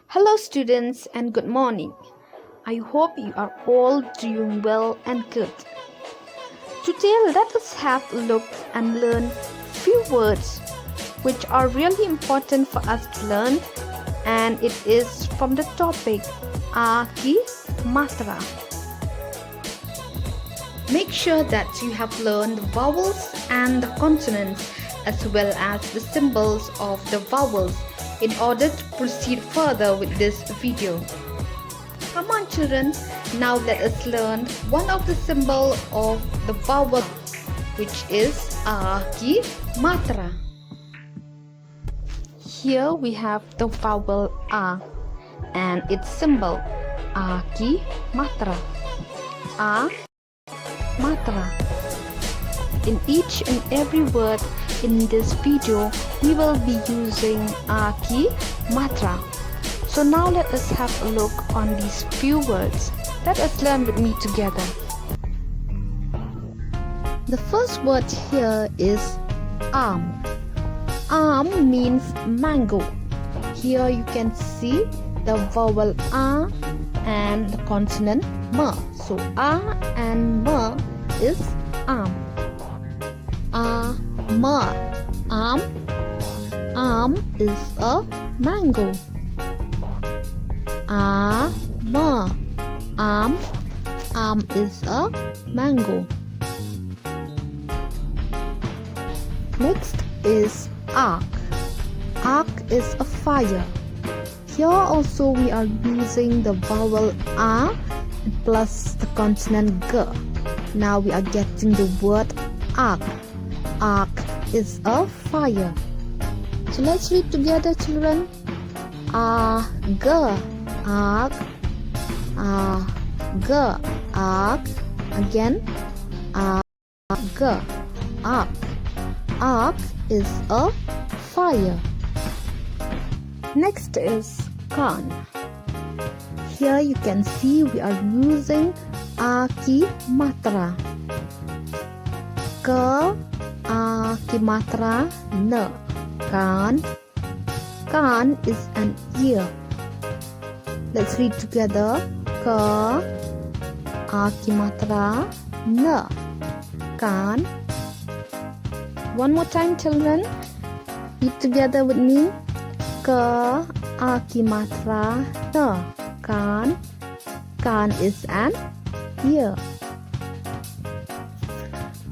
Hello, students, and good morning. I hope you are all doing well and good. Today, let us have a look and learn few words which are really important for us to learn, and it is from the topic Aki Matra. Make sure that you have learned the vowels and the consonants as well as the symbols of the vowels in order to proceed further with this video. Come on children, now let us learn one of the symbol of the vowel, which is Aki Matra. Here we have the vowel A and its symbol Aki Matra. A Matra. In each and every word in this video, we will be using Aki Matra. So now let us have a look on these few words. Let us learn with me together. The first word here is arm. Arm means mango. Here you can see the vowel A and the consonant M. So A and M is arm. Arm. Arm is a mango. Arm is a mango. Next is arc. Arc is a fire. Here also we are using the vowel A plus the consonant G. Now we are getting the word arc. Arc is a fire. So let's read together, children. Arc. Arc. Arc. Again. Arc. Arc. Arc is a fire. Next is can. Here you can see we are using Aki Matra. Aki Matra N. Can is an ear. Let's read together. Aki Matra N. Can. One more time, children. Read together with me. Aki Matra N. Can is an ear.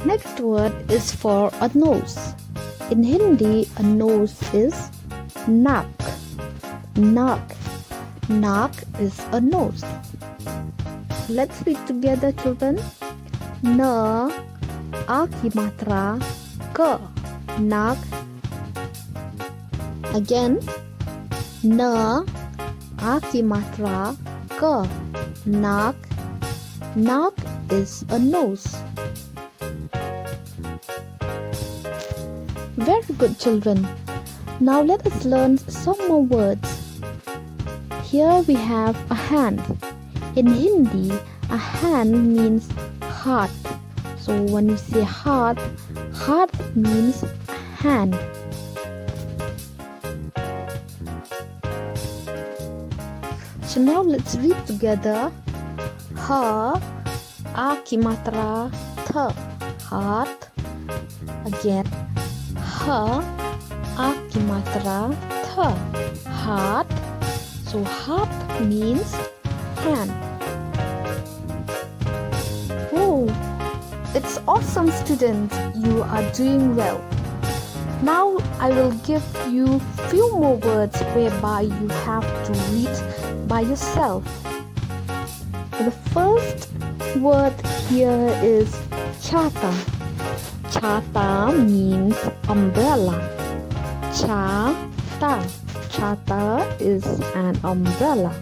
Next word is for a nose. In Hindi, a nose is naak. Naak is a nose. Let's read together, children. Aki Matra K. Naak. Again. Aki Matra K. Naak. Naak is a nose. Very good, children. Now let us learn some more words. Here we have a hand. In Hindi, a hand means heart. So when you say heart, heart means hand. So now let's read together. Aki Matra Th. Heart. Again. Aki Matra Th. Heart. So heart means hand. Oh, it's awesome, students. You are doing well. Now I will give you few more words whereby you have to read by yourself. The first word here is chata. Chata means umbrella. Chata is an umbrella.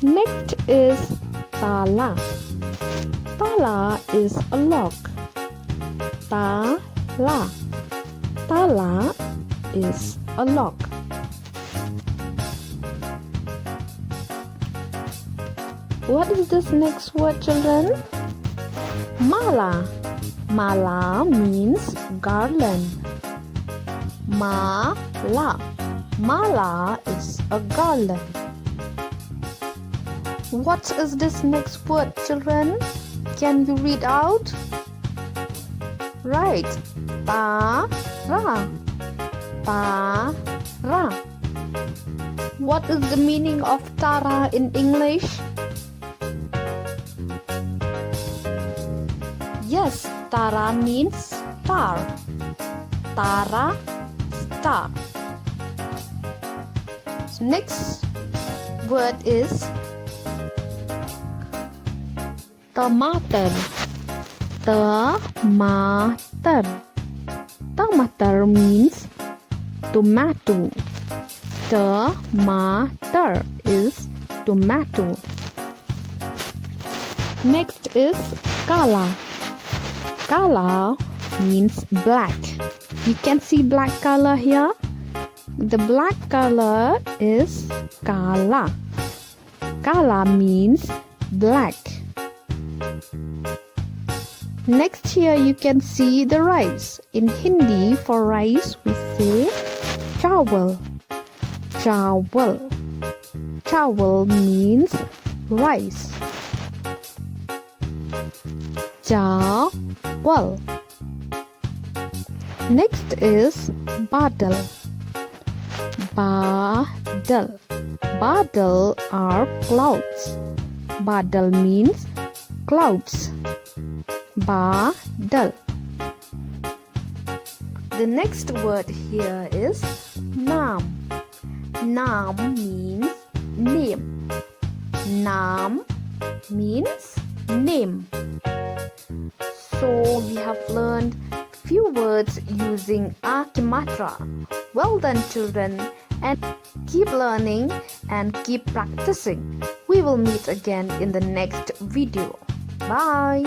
Next is tala. Tala is a lock. Tala is a lock. What is this next word, children? Mala. Mala means garland. Mala. Mala is a garland. What is this next word, children? Can you read out? Right. Para. Para. What is the meaning of Tara in English? Yes, Tara means star. Tara, star. So next word is tomato. Tomato. Tomato means tomato. Tomato is tomato. Next is kala. Kala means black. You can see black color here. The black color is kala. Kala means black. Next here you can see the rice. In Hindi for rice we say chawal. Chawal. Chawal means rice. Chawal. Next is badal. Badal. Badal are clouds. Badal means clouds. Badal. The next word here is naam. Naam means name. Naam means name. So we have learned few words using matra. Well done, children, and keep learning and keep practicing. We will meet again in the next video. Bye.